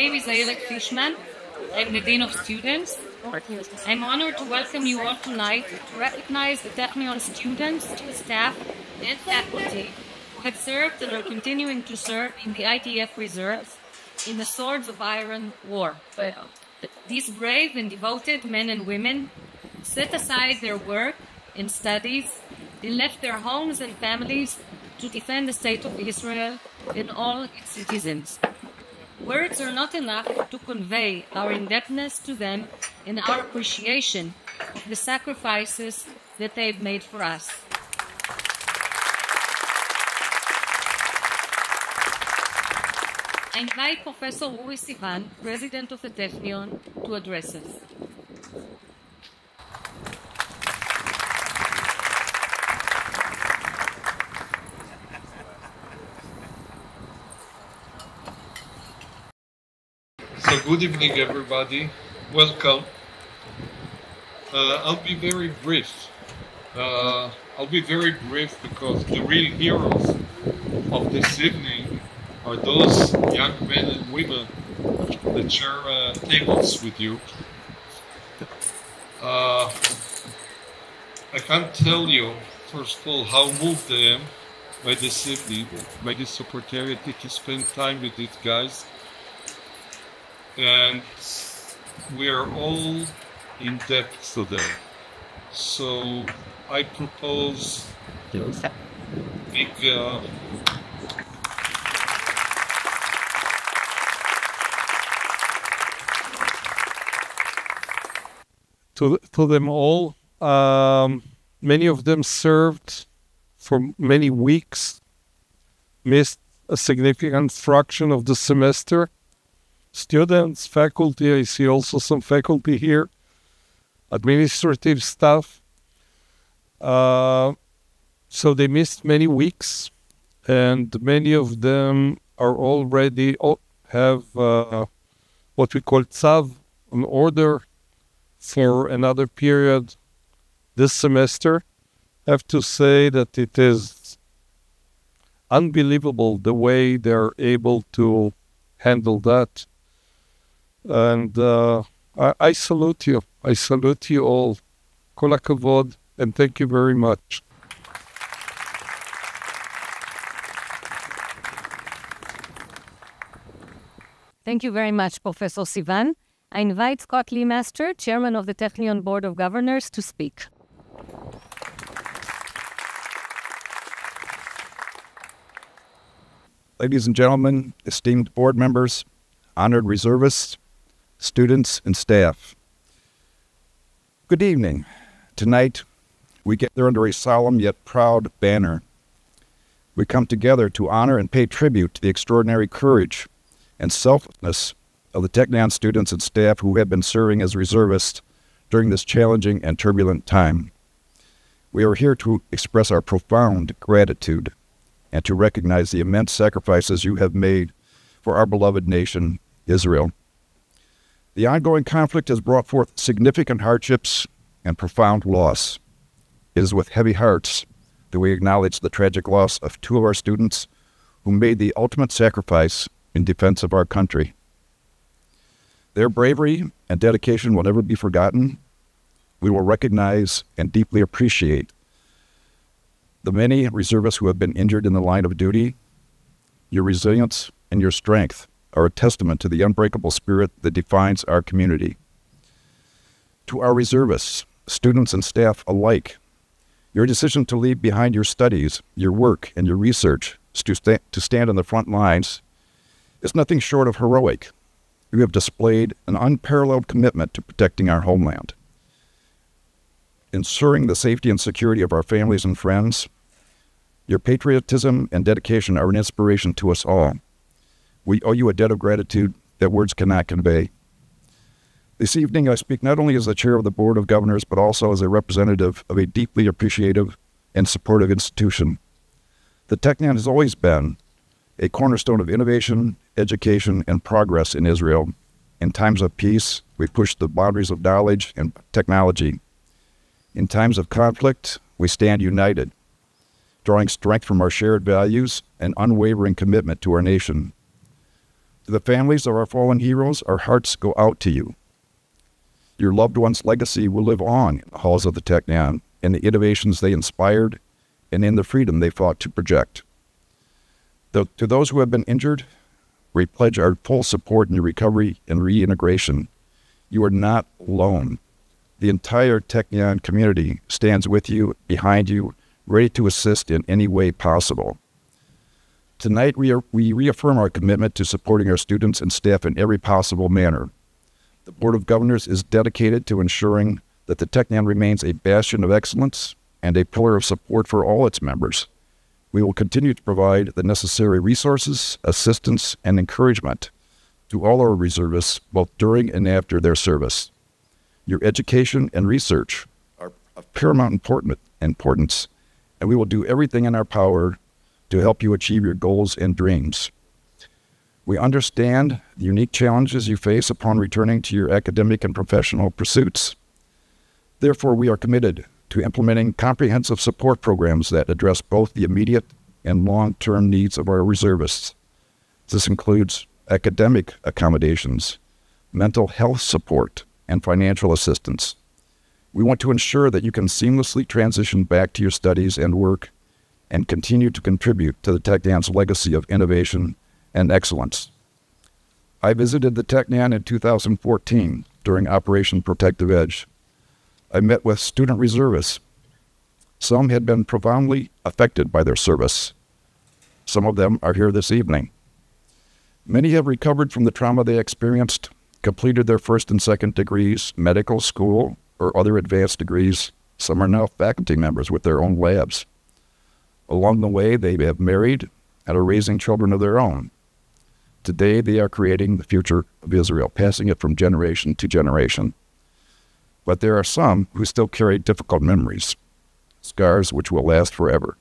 name is Ayelet Fishman. I'm the Dean of Students. I'm honored to welcome you all tonight to recognize the Technion students, staff, and faculty who have served and are continuing to serve in the IDF reserves in the Swords of Iron War. These brave and devoted men and women set aside their work and studies and left their homes and families to defend the state of Israel and all its citizens. Words are not enough to convey our indebtedness to them and our appreciation of the sacrifices that they've made for us. I invite Professor Uri Sivan, President of the Technion, to address us. So good evening, everybody. Welcome. I'll be very brief. Because the real heroes of this evening are those young men and women that share tables with you. I can't tell you, first of all, how moved I am by this evening, by this opportunity to spend time with these guys. And we are all in debt to them. So I propose big to them all. Many of them served for many weeks, missed a significant fraction of the semester. Students, faculty, I see also some faculty here, administrative staff. So they missed many weeks, and many of them are already have what we call tzav, an order for another period this semester. I have to say that it is unbelievable the way they're able to handle that. And I salute you. I salute you all. Kol hakavod, and thank you very much. Thank you very much, Professor Sivan. I invite Scott Leemaster, Chairman of the Technion Board of Governors, to speak. Ladies and gentlemen, esteemed board members, honored reservists, students, and staff. Good evening. Tonight, we gather under a solemn yet proud banner. We come together to honor and pay tribute to the extraordinary courage and selflessness of the Technion students and staff who have been serving as reservists during this challenging and turbulent time. We are here to express our profound gratitude and to recognize the immense sacrifices you have made for our beloved nation, Israel. The ongoing conflict has brought forth significant hardships and profound loss. It is with heavy hearts that we acknowledge the tragic loss of two of our students who made the ultimate sacrifice in defense of our country. Their bravery and dedication will never be forgotten. We will recognize and deeply appreciate the many reservists who have been injured in the line of duty. Your resilience and your strength are a testament to the unbreakable spirit that defines our community. To our reservists, students and staff alike, your decision to leave behind your studies, your work, and your research to stand on the front lines is nothing short of heroic. You have displayed an unparalleled commitment to protecting our homeland, ensuring the safety and security of our families and friends. Your patriotism and dedication are an inspiration to us all. We owe you a debt of gratitude that words cannot convey. This evening, I speak not only as the chair of the Board of Governors, but also as a representative of a deeply appreciative and supportive institution. The Technion has always been a cornerstone of innovation, education, and progress in Israel. In times of peace, we push the boundaries of knowledge and technology. In times of conflict, we stand united, drawing strength from our shared values and unwavering commitment to our nation. To the families of our fallen heroes, our hearts go out to you. Your loved ones' legacy will live on in the halls of the Technion, in the innovations they inspired, and in the freedom they fought to project. To those who have been injured, we pledge our full support in your recovery and reintegration. You are not alone. The entire Technion community stands with you, behind you, ready to assist in any way possible. Tonight, we reaffirm our commitment to supporting our students and staff in every possible manner. The Board of Governors is dedicated to ensuring that the Technion remains a bastion of excellence and a pillar of support for all its members. We will continue to provide the necessary resources, assistance, and encouragement to all our reservists, both during and after their service. Your education and research are of paramount importance, and we will do everything in our power to help you achieve your goals and dreams. We understand the unique challenges you face upon returning to your academic and professional pursuits. Therefore, we are committed to implementing comprehensive support programs that address both the immediate and long-term needs of our reservists. This includes academic accommodations, mental health support, and financial assistance. We want to ensure that you can seamlessly transition back to your studies and work and continue to contribute to the Technion's legacy of innovation and excellence. I visited the Technion in 2014 during Operation Protective Edge. I met with student reservists. Some had been profoundly affected by their service. Some of them are here this evening. Many have recovered from the trauma they experienced, completed their first and second degrees, medical school, or other advanced degrees. Some are now faculty members with their own labs. Along the way, they have married and are raising children of their own. Today, they are creating the future of Israel, passing it from generation to generation. But there are some who still carry difficult memories, scars which will last forever.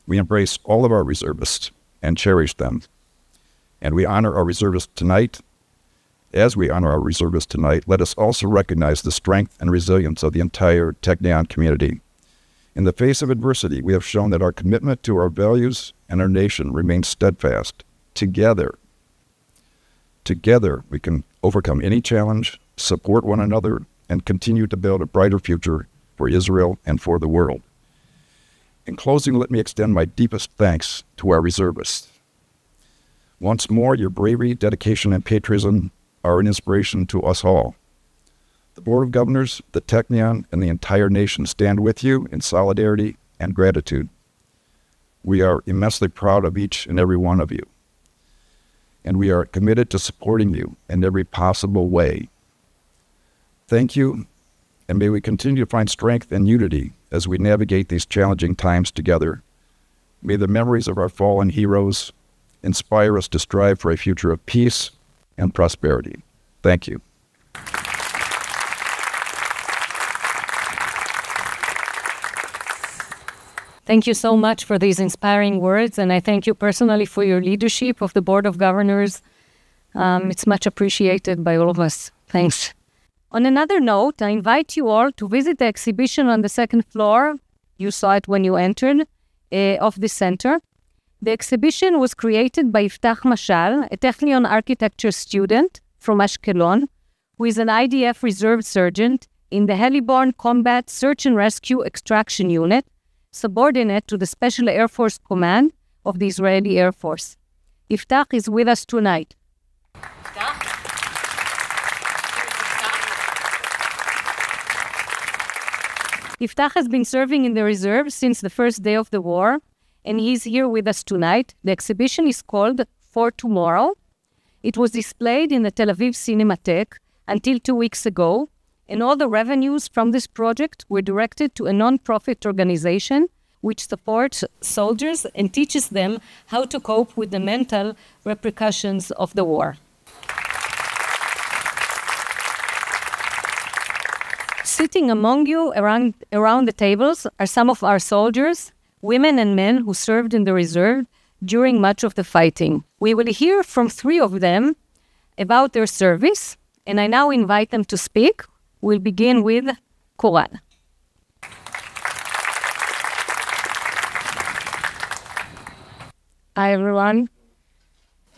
We embrace all of our reservists and cherish them. And we honor our reservists tonight. As we honor our reservists tonight, let us also recognize the strength and resilience of the entire Technion community. In the face of adversity, we have shown that our commitment to our values and our nation remains steadfast. Together, we can overcome any challenge, support one another, and continue to build a brighter future for Israel and for the world. In closing, let me extend my deepest thanks to our reservists. Once more, your bravery, dedication, and patriotism are an inspiration to us all. The Board of Governors, the Technion, and the entire nation stand with you in solidarity and gratitude. We are immensely proud of each and every one of you, and we are committed to supporting you in every possible way. Thank you, and may we continue to find strength and unity as we navigate these challenging times together. May the memories of our fallen heroes inspire us to strive for a future of peace and prosperity. Thank you. Thank you so much for these inspiring words, and I thank you personally for your leadership of the Board of Governors. It's much appreciated by all of us. Thanks. On another note, I invite you all to visit the exhibition on the second floor. You saw it when you entered, of the center. The exhibition was created by Iftach Mashal, a Technion architecture student from Ashkelon, who is an IDF reserve sergeant in the Heliborne Combat Search and Rescue Extraction Unit, subordinate to the Special Air Force Command of the Israeli Air Force. Iftach is with us tonight. Iftach has been serving in the reserve since the first day of the war, and he's here with us tonight. The exhibition is called For Tomorrow. It was displayed in the Tel Aviv Cinematheque until 2 weeks ago, and all the revenues from this project were directed to a non-profit organization which supports soldiers and teaches them how to cope with the mental repercussions of the war. Sitting among you around the tables are some of our soldiers, women and men who served in the reserve during much of the fighting. We will hear from 3 of them about their service, and I now invite them to speak. We'll begin with Koran. Hi, everyone.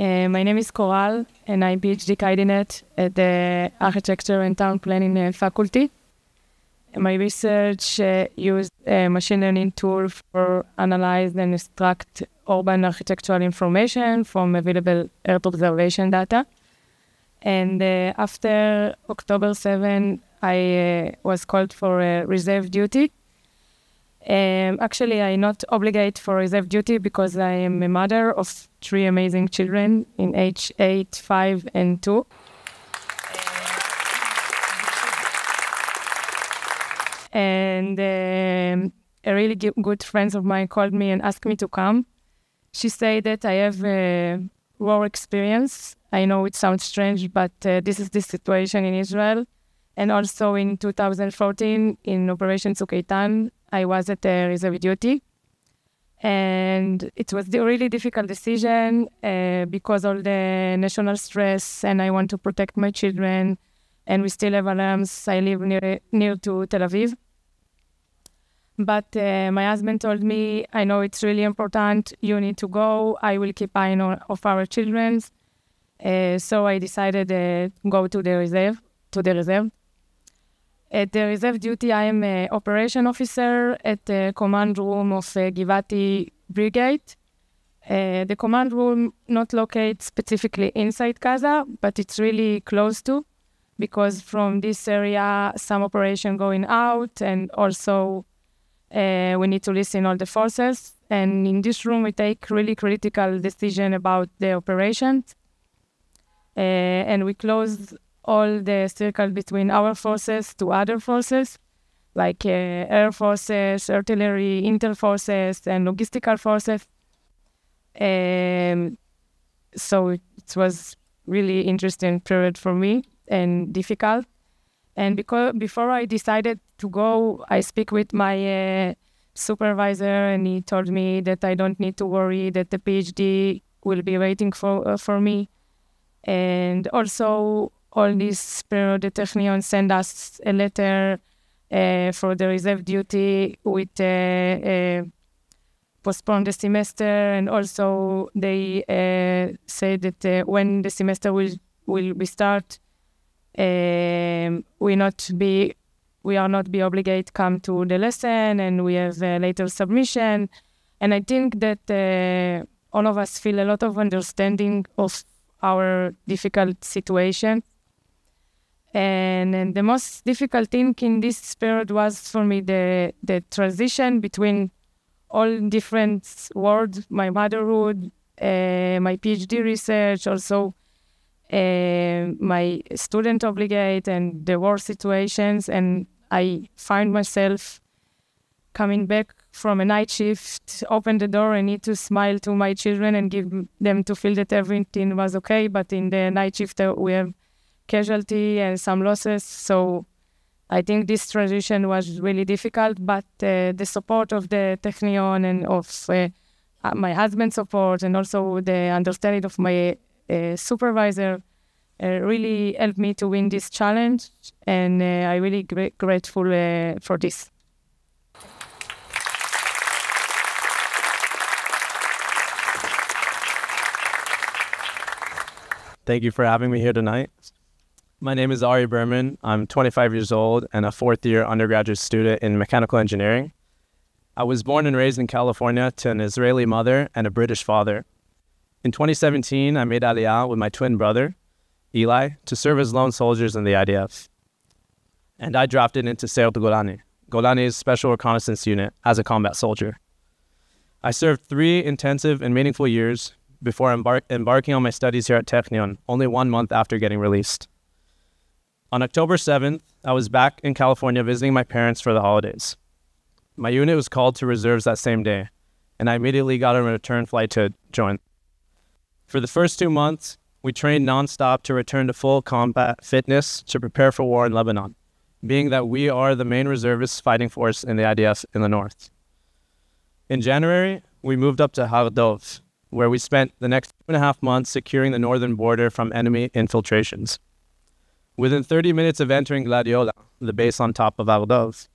My name is Coral, and I'm PhD candidate at the Architecture and Town Planning faculty. My research used a machine learning tool for analyze and extract urban architectural information from available Earth observation data. And after October 7, I was called for reserve duty. Actually, I'm not obligated for reserve duty because I am a mother of 3 amazing children in age 8, 5, and 2. And a really good friend of mine called me and asked me to come. She said that I have war experience. I know it sounds strange, but this is the situation in Israel. And also in 2014, in Operation Tzuk Eitan, I was at reserve duty. And it was a really difficult decision because all the national stress, and I want to protect my children. And we still have alarms. I live near to Tel Aviv. But my husband told me, I know it's really important. You need to go. I will keep eye on of our children. So I decided to go to the reserve. At the reserve duty, I am an operation officer at the command room of Givati Brigade. The command room not located specifically inside Gaza, but it's really close to, because from this area, some operation going out, and also we need to listen all the forces. And in this room, we take really critical decision about the operations. And we close all the circle between our forces to other forces, like air forces, artillery, intel forces, and logistical forces. So it was really interesting period for me and difficult. And before I decided to go, I speak with my supervisor, and he told me that I don't need to worry, that the PhD will be waiting for me. And also, all this period, the Technion sent us a letter for the reserve duty with postpone the semester, and also they say that when the semester will be start, we are not be obligated come to the lesson, and we have later submission. And I think that all of us feel a lot of understanding of our difficult situation. And the most difficult thing in this period was for me the transition between all different worlds, my motherhood, my PhD research, also my student obligate, and the war situations. And I find myself coming back from a night shift, open the door, and need to smile to my children and give them to feel that everything was okay. But in the night shift, we have casualty and some losses. So I think this transition was really difficult, but the support of the Technion and of my husband's support, and also the understanding of my supervisor really helped me to win this challenge. And I'm really grateful for this. Thank you for having me here tonight. My name is Ari Berman. I'm 25 years old and a fourth-year undergraduate student in mechanical engineering. I was born and raised in California to an Israeli mother and a British father. In 2017, I made Aliyah with my twin brother, Eli, to serve as lone soldiers in the IDF. And I drafted into Seyeret Golani, Golani's Special Reconnaissance Unit, as a combat soldier. I served 3 intensive and meaningful years before embarking on my studies here at Technion, only 1 month after getting released. On October 7th, I was back in California visiting my parents for the holidays. My unit was called to reserves that same day, and I immediately got a return flight to join. For the first 2 months, we trained nonstop to return to full combat fitness to prepare for war in Lebanon, being that we are the main reservist fighting force in the IDF in the north. In January, we moved up to Har Dov, where we spent the next 2.5 months securing the northern border from enemy infiltrations. Within 30 minutes of entering Gladiola, the base on top of Har Dov,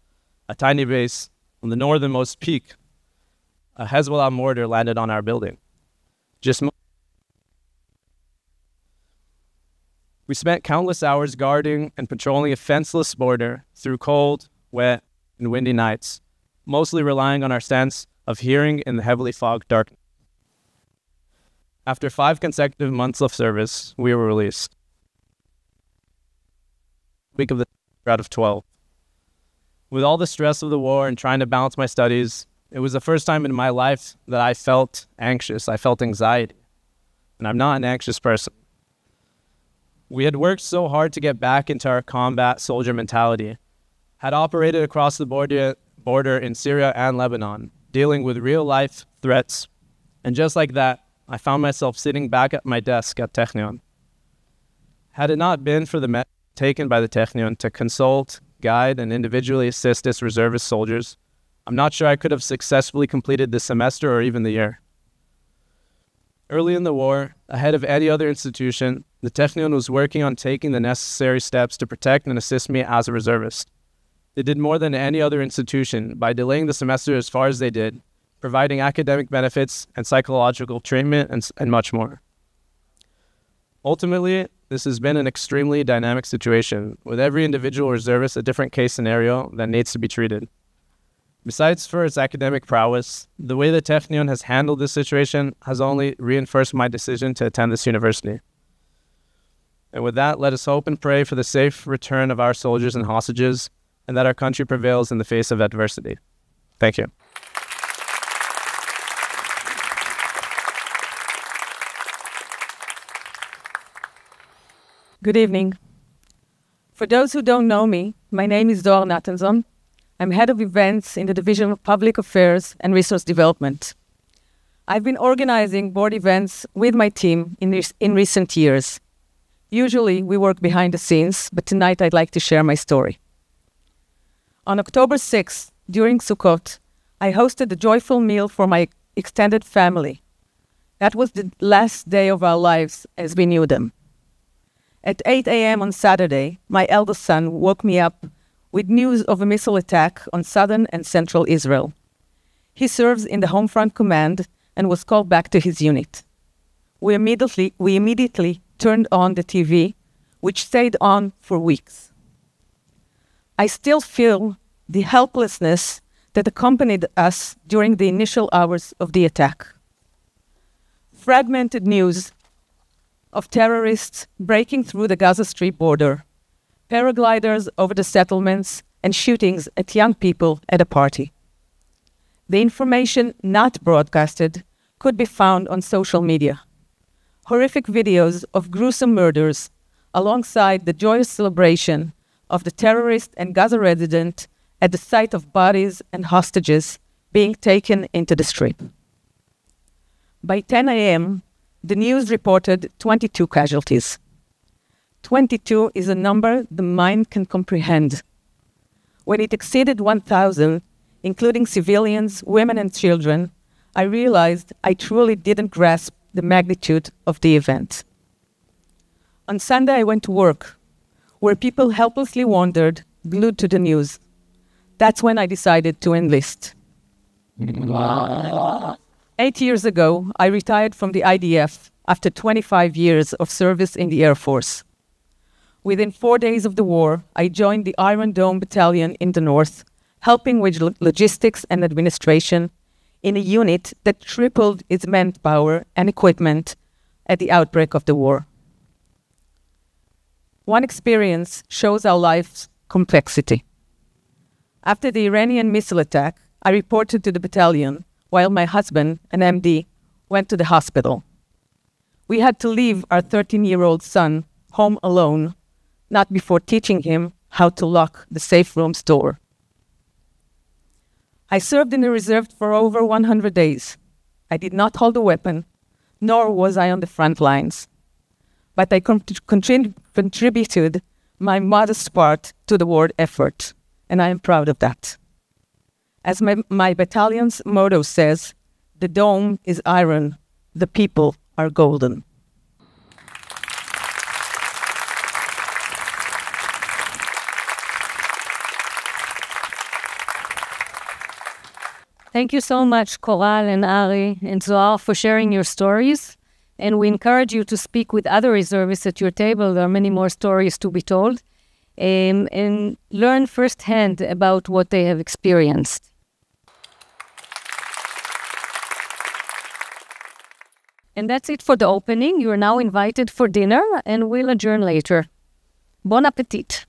a tiny base on the northernmost peak, a Hezbollah mortar landed on our building. We spent countless hours guarding and patrolling a fenceless border through cold, wet, and windy nights, mostly relying on our sense of hearing in the heavily fogged darkness. After 5 consecutive months of service, we were released. Week of the out of 12. With all the stress of the war and trying to balance my studies, it was the first time in my life that I felt anxious. I felt anxiety. And I'm not an anxious person. We had worked so hard to get back into our combat soldier mentality, had operated across the border in Syria and Lebanon, dealing with real-life threats, and just like that, I found myself sitting back at my desk at Technion. Had it not been for the measures taken by the Technion to consult, guide, and individually assist its reservist soldiers, I'm not sure I could have successfully completed this semester or even the year. Early in the war, ahead of any other institution, the Technion was working on taking the necessary steps to protect and assist me as a reservist. They did more than any other institution by delaying the semester as far as they did, providing academic benefits and psychological treatment and much more. Ultimately, this has been an extremely dynamic situation, with every individual reservist a different case scenario that needs to be treated. Besides for its academic prowess, the way the Technion has handled this situation has only reinforced my decision to attend this university. And with that, let us hope and pray for the safe return of our soldiers and hostages, and that our country prevails in the face of adversity. Thank you. Good evening. For those who don't know me, my name is Zohar Natanzon. I'm head of events in the Division of Public Affairs and Resource Development. I've been organizing board events with my team in recent years. Usually, we work behind the scenes, but tonight I'd like to share my story. On October 6th, during Sukkot, I hosted a joyful meal for my extended family. That was the last day of our lives as we knew them. At 8 a.m. on Saturday, my eldest son woke me up with news of a missile attack on southern and central Israel. He serves in the Home Front Command and was called back to his unit. We immediately turned on the TV, which stayed on for weeks. I still feel the helplessness that accompanied us during the initial hours of the attack. Fragmented news of terrorists breaking through the Gaza Strip border, paragliders over the settlements, and shootings at young people at a party. The information not broadcasted could be found on social media. Horrific videos of gruesome murders alongside the joyous celebration of the terrorist and Gaza resident at the sight of bodies and hostages being taken into the Strip. By 10 a.m., the news reported 22 casualties. 22 is a number the mind can comprehend. When it exceeded 1,000, including civilians, women, and children, I realized I truly didn't grasp the magnitude of the event. On Sunday, I went to work, where people helplessly wandered, glued to the news. That's when I decided to enlist. 8 years ago, I retired from the IDF after 25 years of service in the Air Force. Within 4 days of the war, I joined the Iron Dome Battalion in the north, helping with logistics and administration in a unit that tripled its manpower and equipment at the outbreak of the war. One experience shows our life's complexity. After the Iranian missile attack, I reported to the battalion while my husband, an MD, went to the hospital. We had to leave our 13-year-old son home alone, not before teaching him how to lock the safe room's door. I served in the reserve for over 100 days. I did not hold a weapon, nor was I on the front lines. But I contributed my modest part to the war effort, and I am proud of that. As my battalion's motto says, the dome is iron, the people are golden. Thank you so much, Coral and Ari and Zohar, for sharing your stories. And we encourage you to speak with other reservists at your table. There are many more stories to be told. And learn firsthand about what they have experienced. And that's it for the opening. You are now invited for dinner, and we'll adjourn later. Bon appetit.